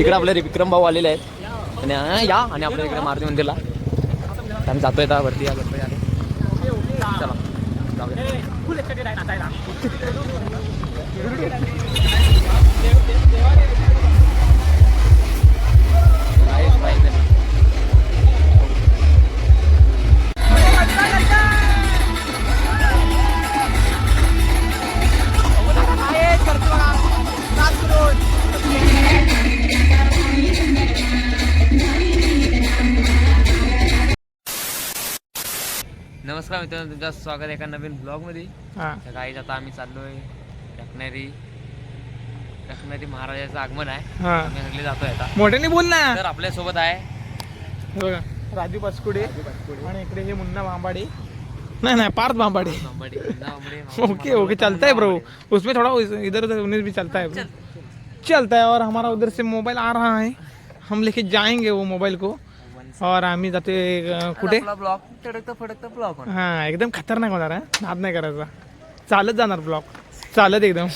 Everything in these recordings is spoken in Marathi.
इकडे आपले विक्रम भाऊ आलेले आहेत आणि या आणि आपल्या इकडे मारुती मंदिरला आम्ही जातोय आता वरती या गणपती आले. चला नमस्कार मित्रांनो, तुमचं स्वागत आहे एका नवीन ब्लॉगमध्ये. काही आता आम्ही चाललोय रत्नागिरी महाराजाचं आगमन आहे. आम्ही सगळे जातोय आता. मोठ्याने बोल ना. तर आपल्या सोबत आहे बघा राजू पचकुडे आणि इकडे हे मुन्ना भांबाडे. नहीं पार्थ भांबाड़े. ओके ओके चलता है ब्रो, उसमें थोड़ा इधर उधर उन्नीस भी चलता है चलता है. और हमारा उधर से मोबाइल आ रहा है, हम लेके जाएंगे वो मोबाइल को. और आम्ही जाते कुठे ब्लॉग फडकता ब्लॉग. हां एकदम खतरनाक होणार आहे, नाद नाही करायचा, चालत जाणार ब्लॉग, चालत एकदम.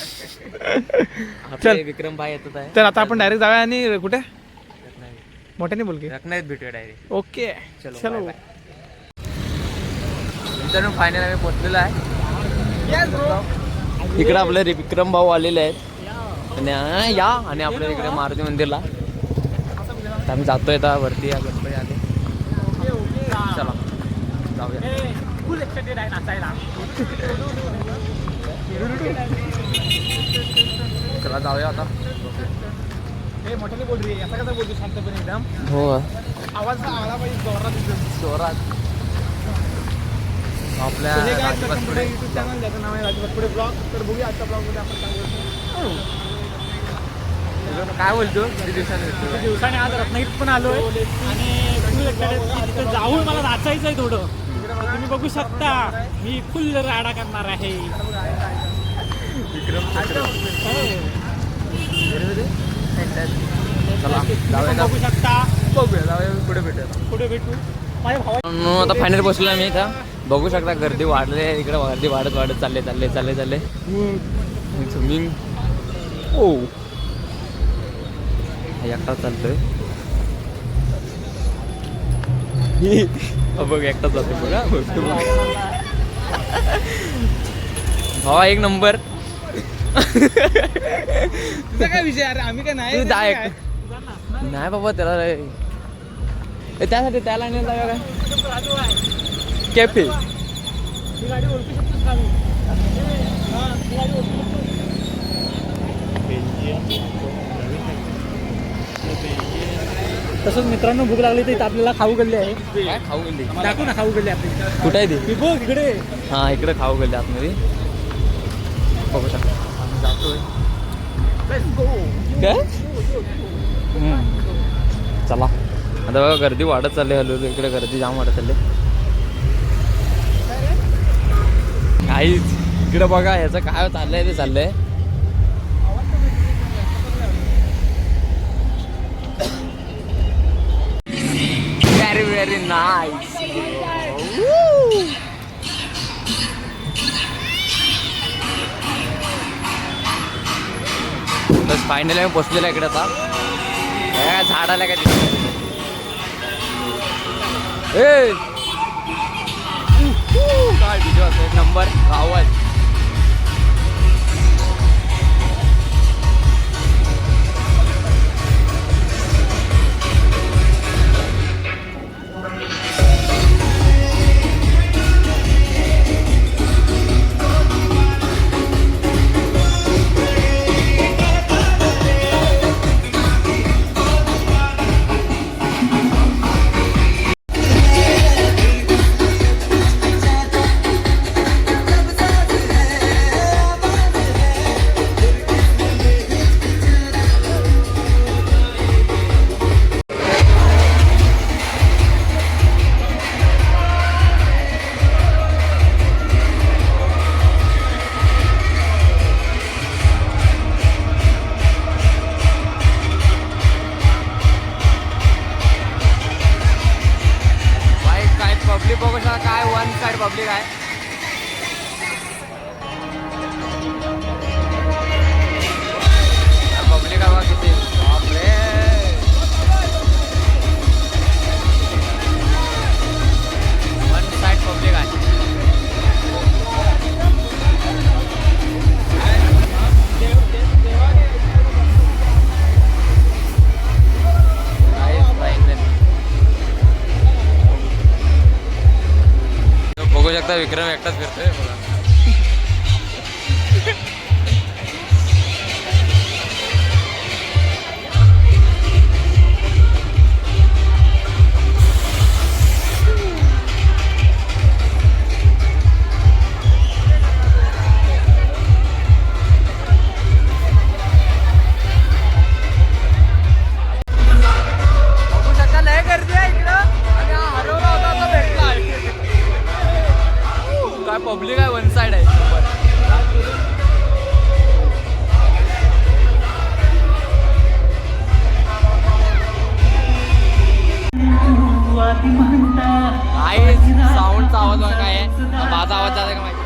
चल विक्रम भाई येतात आहे. तर आता आपण डायरेक्ट जाऊया आणि कुठे मोठ्याने बोल की रत्नागिरीत भेटूया डायरेक्ट. ओके चलो. मित्रांनो फायनल आम्ही पोहोचलेलो आहे. इकडे आपले विक्रम भाऊ आलेले आहेत आणि या आणि आपल्या इकडे मारुती मंदिरला आम्ही जातोय आता वरती या गणपती आले. चला जाऊया. चला जाऊया आता. मोठ्याने बोल रे, असं कसं बोलतो शांतपणे एकदम. हो आवाज आला पाहिजे जोरात. आपल्या युट्यूब चॅनल ज्याचं नाव आहे राजू पचकुडे ब्लॉग. तर बघूया आजच्या ब्लॉगमध्ये आपण काय बोलतो. काय बोलतो किती दिवसाने आज रत्नागिरीत पण आलोय आणि तिथं जाऊन मला नाचायचं आहे थोडं. तुम्ही बघू शकता मी फुल राडा करणार आहे. बघू शकता. पुढे भेटूया. पुढे भेटू. माझ्या भावा आता फायनल पोहोचलो आम्ही इथं. बघू शकता गर्दी वाढले इकडे, गर्दी वाढत चालले. स्विमिंग ओ एकटा चालतोय. बघ एकटा चालतोय बघा. भावा एक नंबर. तुझा काय विषय? अरे आम्ही काय नाही नाही बाबा, त्याला त्यासाठी त्याला नाही जाऊया काय कॅफे. तसंच मित्रांनो भूक लागली तर आपल्याला खाऊ गल्ली आहे. काय खाऊ गेली? दाखवू ना खाऊ गल्ली आपली कुठे आहे ती? बघ इकडे. हा इकडे खाऊ गेले आतमध्ये. बघू शकता आम्ही जातोय. काय चला आता बघा गर्दी वाढत चालली. हॅलो इकडे गर्दी जाम वाढत चालली. काहीच इकडे बघा ह्याचं काय चाललंय ते चाललंय. Very nice. बस फायनली आम्ही पोचलेला इकडे. आता झाड आल्या काय काय व्हिडिओ असेल एक नंबर आवाज. पब्लिक आहे. पब्लिक आहे किती बापरे. शकता विक्रम एकटाच फिरतोय बघा. पब्लिक आहे वन साइड आहे. साऊंडचा आवाज बघा काय आहे. माझा आवाज जाता का माहिती.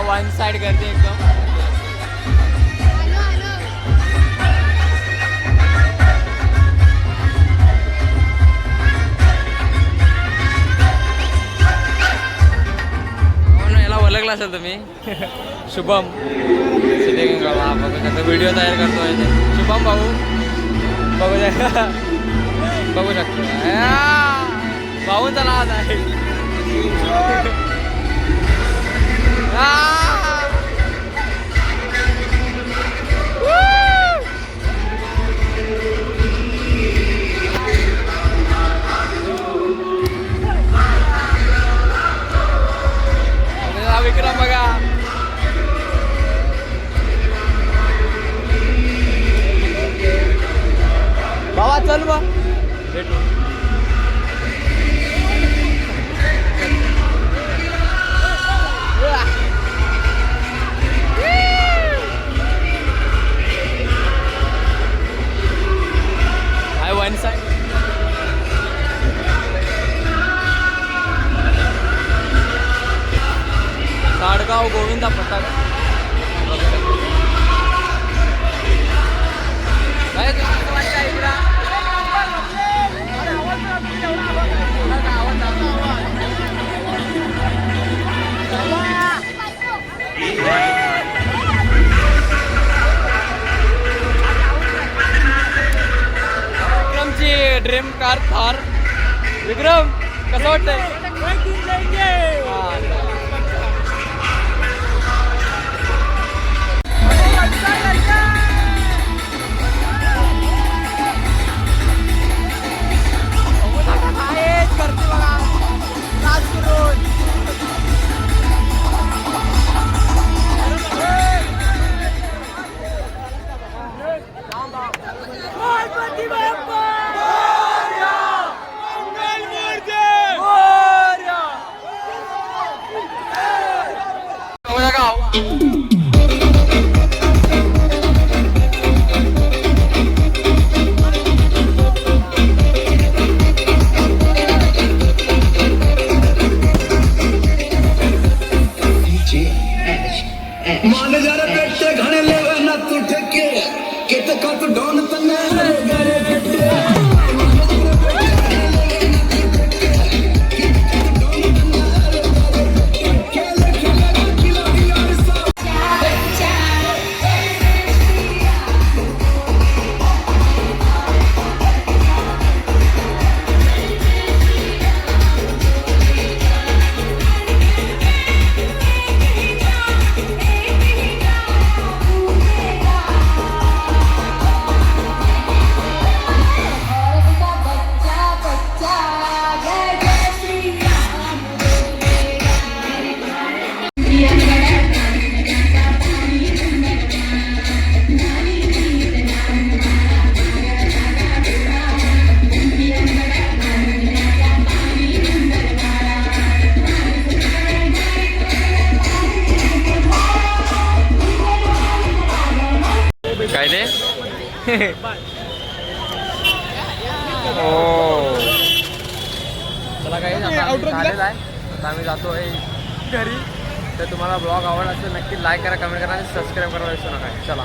वन साइड करते एकदम. याला ओळखला असेल तुम्ही. शुभम सिद्धेगंगा व्हिडिओ तयार करतोय शुभम भाऊ. बघू शकतो भाऊंचा नाव आहे. विक्रम बघा. बाबा चल बा भेटू. वन साइड साडगाव गोविंदा पटाक विक्रमची ड्रीम कार थार. विक्रम कसं वाटतंय. काय ते ओ चला चला काही आता आम्ही झालेला आहे, आता आम्ही जातोय घरी. तर तुम्हाला ब्लॉग आवडला असेल नक्की लाईक करा, कमेंट करा आणि सबस्क्राईब करायला विसरू नका. चला.